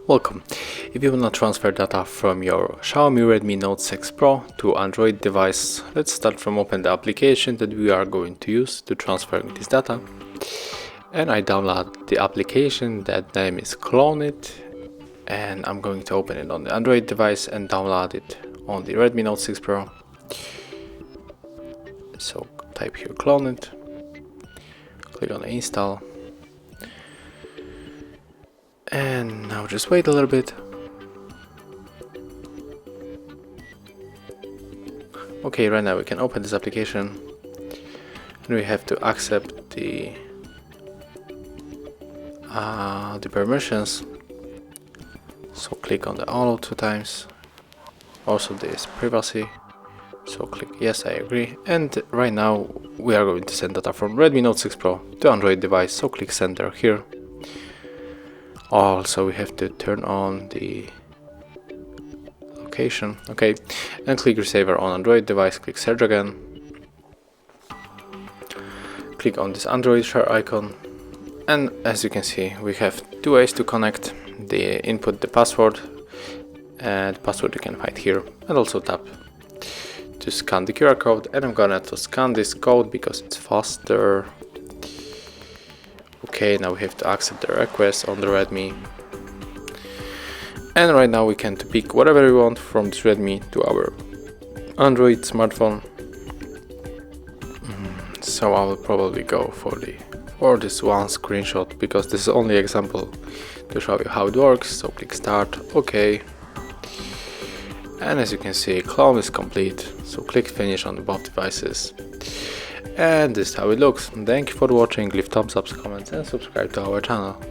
Welcome. If you want to transfer data from your Xiaomi Redmi Note 6 Pro to Android device, let's start from open the application that we are going to use to transfer this data. And I download the application, that name is CLONEit, and I'm going to open it on the Android device and download it on the Redmi Note 6 Pro. So type here CLONEit, click on install. And now just wait a little bit. Okay, right now we can open this application and we have to accept the permissions. So click on the allow 2 times. Also this privacy. So click yes, I agree. And right now we are going to send data from Redmi Note 6 Pro to Android device. So click sender here. Also we have to turn on the location, okay, and click receiver on Android device, click search again, click on this Android share icon, and as you can see we have 2 ways to connect. The input the password, and the password you can find here, and also tap to scan the QR code, and I'm gonna to scan this code because it's faster. Okay, now we have to accept the request on the Redmi, and right now we can pick whatever we want from this Redmi to our Android smartphone. So I will probably go for this one screenshot because this is only example to show you how it works. So click start, okay, and as you can see clone is complete, so click finish on both devices. And this is how it looks. Thank you for watching, leave thumbs up, comments and subscribe to our channel.